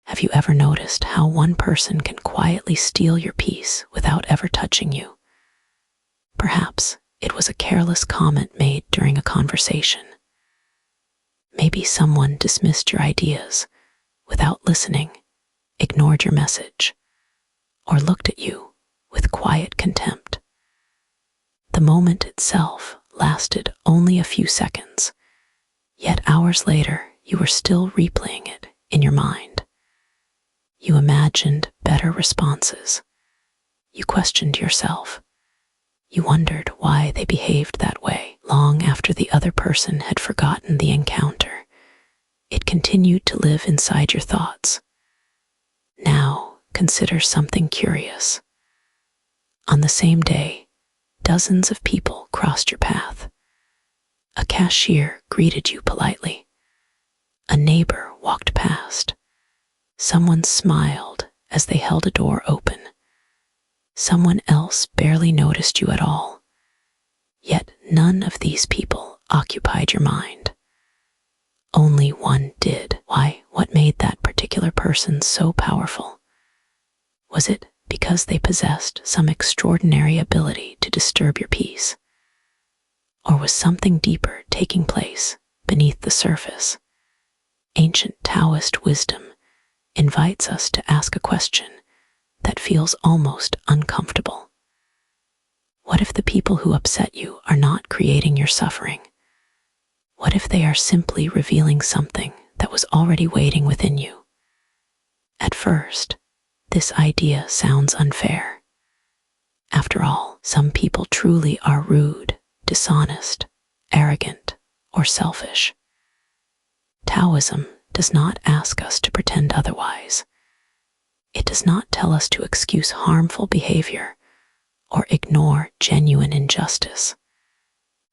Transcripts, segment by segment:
Have you ever noticed how one person can quietly steal your peace without ever touching you? Perhaps it was a careless comment made during a conversation. Maybe someone dismissed your ideas without listening, ignored your message, or looked at you with quiet contempt. The moment itself lasted only a few seconds, yet hours later you were still replaying it in your mind. You imagined better responses. You questioned yourself. You wondered why they behaved that way long after the other person had forgotten the encounter. It continued to live inside your thoughts. Now, consider something curious. On the same day, dozens of people crossed your path. A cashier greeted you politely. A neighbor walked past. Someone smiled as they held a door open. Someone else barely noticed you at all. Yet none of these people occupied your mind. Only one did. Why? What made that particular person so powerful? Was it because they possessed some extraordinary ability to disturb your peace? Or was something deeper taking place beneath the surface? Ancient Taoist wisdom invites us to ask a question that feels almost uncomfortable. What if the people who upset you are not creating your suffering? What if they are simply revealing something that was already waiting within you? At first, this idea sounds unfair. After all, some people truly are rude, dishonest, arrogant, or selfish. Taoism does not ask us to pretend otherwise. It does not tell us to excuse harmful behavior or ignore genuine injustice.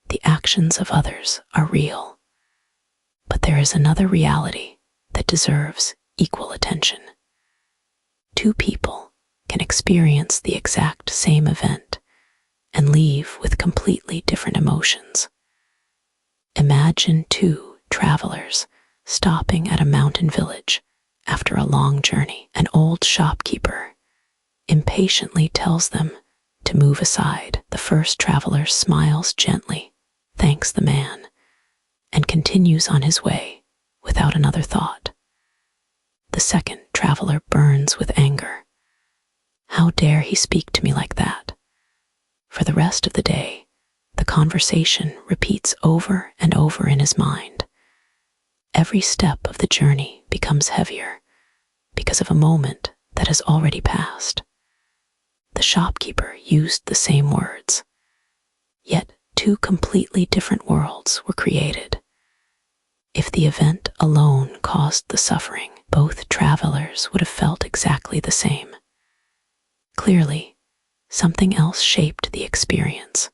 The actions of others are real, but there is another reality that deserves equal attention. Two people can experience the exact same event and leave with completely different emotions. Imagine two travelers stopping at a mountain village after a long journey. An old shopkeeper impatiently tells them to move aside. The first traveler smiles gently, thanks the man, and continues on his way without another thought. The second traveler burns with anger. How dare he speak to me like that? For the rest of the day, the conversation repeats over and over in his mind. Every step of the journey becomes heavier because of a moment that has already passed. The shopkeeper used the same words, yet two completely different worlds were created. If the event alone caused the suffering, both travelers would have felt exactly the same. Clearly, something else shaped the experience.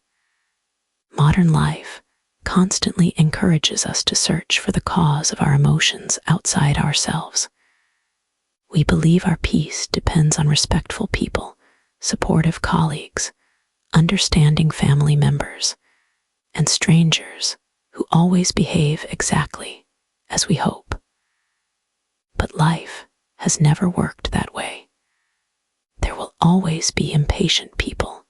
Modern life constantly encourages us to search for the cause of our emotions outside ourselves. We believe our peace depends on respectful people, supportive colleagues, understanding family members, and strangers who always behave exactly as we hope. But life has never worked that way. There will always be impatient people.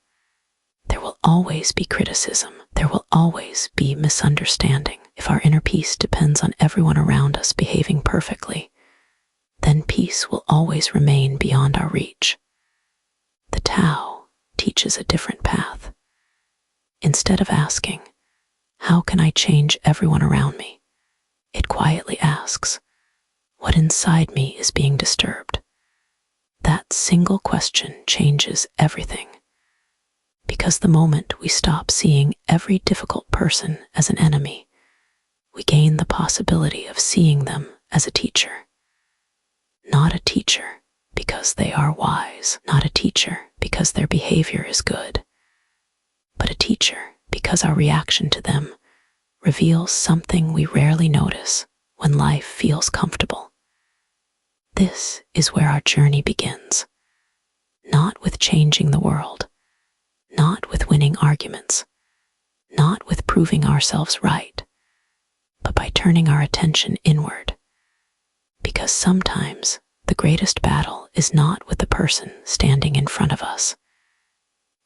There will always be criticism. There will always be misunderstanding. If our inner peace depends on everyone around us behaving perfectly, then peace will always remain beyond our reach. The Tao teaches a different path. Instead of asking, "How can I change everyone around me?" it quietly asks, "What inside me is being disturbed?" That single question changes everything. Because the moment we stop seeing every difficult person as an enemy, we gain the possibility of seeing them as a teacher. Not a teacher because they are wise, not a teacher because their behavior is good, but a teacher because our reaction to them reveals something we rarely notice when life feels comfortable. This is where our journey begins, not with changing the world, not with winning arguments, not with proving ourselves right, but by turning our attention inward. Because sometimes the greatest battle is not with the person standing in front of us.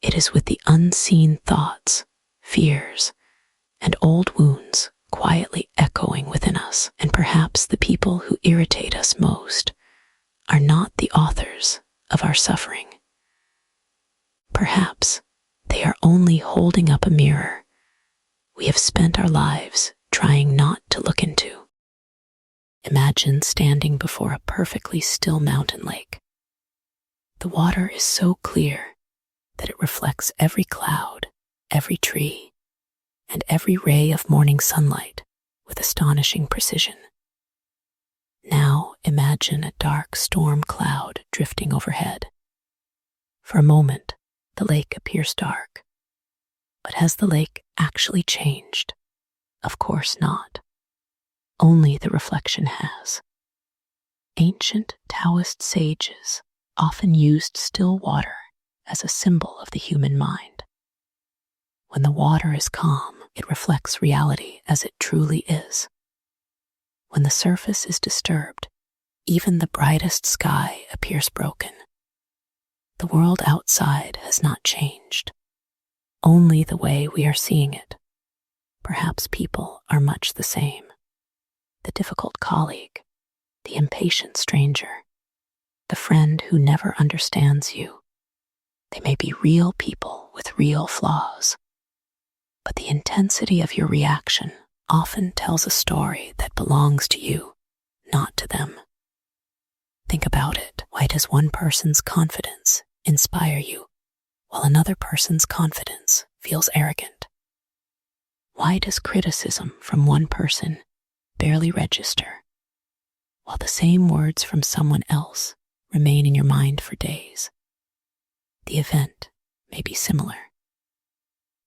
It is with the unseen thoughts, fears, and old wounds quietly echoing within us. And perhaps the people who irritate us most are not the authors of our suffering. Perhaps they are only holding up a mirror we have spent our lives trying not to look into. Imagine standing before a perfectly still mountain lake. The water is so clear that it reflects every cloud, every tree, and every ray of morning sunlight with astonishing precision. Now imagine a dark storm cloud drifting overhead. For a moment, the lake appears dark. But has the lake actually changed? Of course not. Only the reflection has. Ancient Taoist sages often used still water as a symbol of the human mind. When the water is calm, it reflects reality as it truly is. When the surface is disturbed, even the brightest sky appears broken. The world outside has not changed, only the way we are seeing it. Perhaps people are much the same. The difficult colleague, the impatient stranger, the friend who never understands you. They may be real people with real flaws, but the intensity of your reaction often tells a story that belongs to you, not to them. Think about it. Why does one person's confidence inspire you, while another person's confidence feels arrogant? Why does criticism from one person barely register, while the same words from someone else remain in your mind for days? The event may be similar.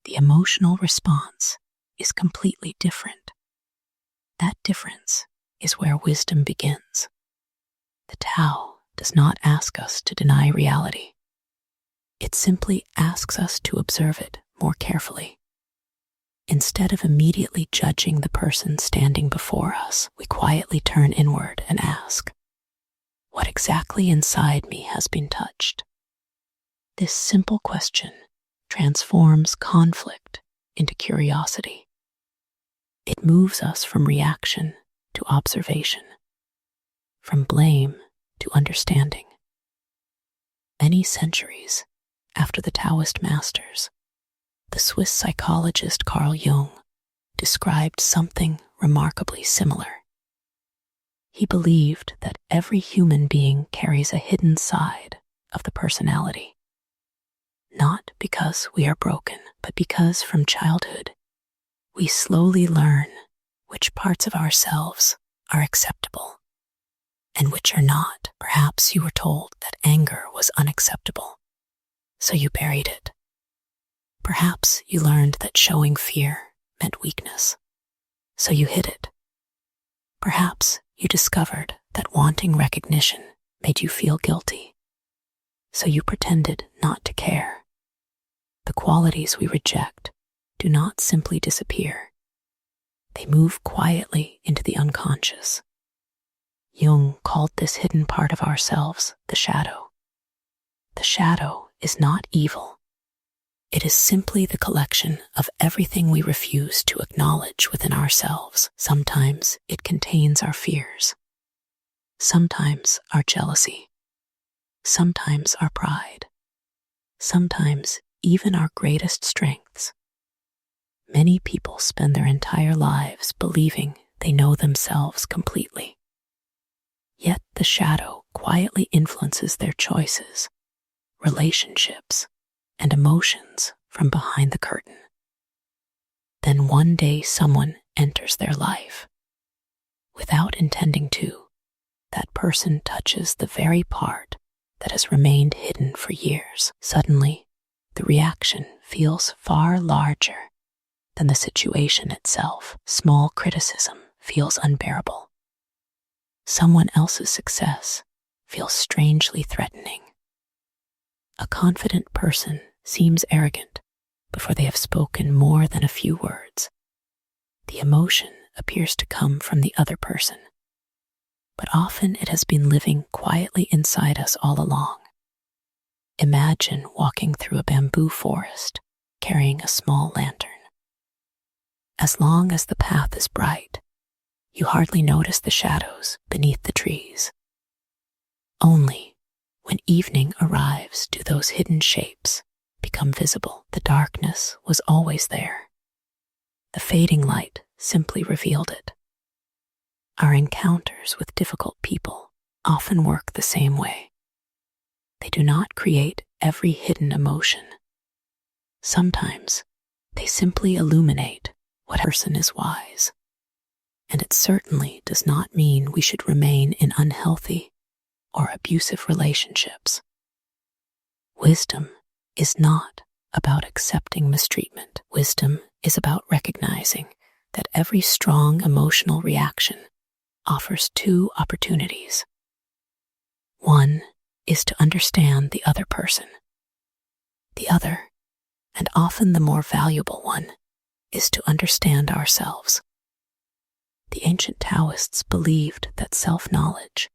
The emotional response is completely different. That difference is where wisdom begins. The Tao does not ask us to deny reality. It simply asks us to observe it more carefully. Instead of immediately judging the person standing before us, we quietly turn inward and ask, what exactly inside me has been touched? This simple question transforms conflict into curiosity. It moves us from reaction to observation, from blame to understanding. Many centuries after the Taoist masters, the Swiss psychologist Carl Jung described something remarkably similar. He believed that every human being carries a hidden side of the personality, not because we are broken, but because from childhood we slowly learn which parts of ourselves are acceptable and which are not. Perhaps you were told that anger was unacceptable, so you buried it. Perhaps you learned that showing fear meant weakness, so you hid it. Perhaps you discovered that wanting recognition made you feel guilty, so you pretended not to care. The qualities we reject do not simply disappear. They move quietly into the unconscious. Jung called this hidden part of ourselves the shadow. The shadow is not evil. It is simply the collection of everything we refuse to acknowledge within ourselves. Sometimes it contains our fears. Sometimes our jealousy. Sometimes our pride. Sometimes even our greatest strengths. Many people spend their entire lives believing they know themselves completely. Yet the shadow quietly influences their choices, relationships, and emotions from behind the curtain. Then one day someone enters their life. Without intending to, that person touches the very part that has remained hidden for years. Suddenly, the reaction feels far larger than the situation itself. Small criticism feels unbearable. Someone else's success feels strangely threatening. A confident person seems arrogant before they have spoken more than a few words. The emotion appears to come from the other person. but often it has been living quietly inside us all along. Imagine walking through a bamboo forest, carrying a small lantern. As long as the path is bright, you hardly notice the shadows beneath the trees. Only when evening arrives do those hidden shapes become visible. The darkness was always there. The fading light simply revealed it. Our encounters with difficult people often work the same way. They do not create every hidden emotion. Sometimes they simply illuminate what person is wise. And it certainly does not mean we should remain in unhealthy or abusive relationships. Wisdom is not about accepting mistreatment. Wisdom is about recognizing that every strong emotional reaction offers two opportunities. One is to understand the other person. The other, and often the more valuable one, is to understand ourselves. The ancient Taoists believed that self-knowledge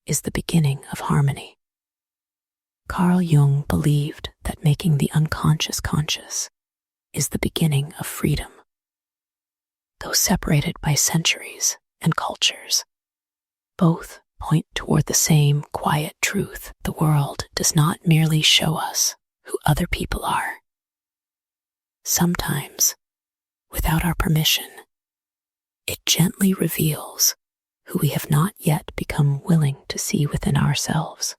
is the beginning of harmony. Carl Jung believed that making the unconscious conscious is the beginning of freedom. Though separated by centuries and cultures, both point toward the same quiet truth. The world does not merely show us who other people are. Sometimes, without our permission, it gently reveals who we have not yet become willing to see within ourselves.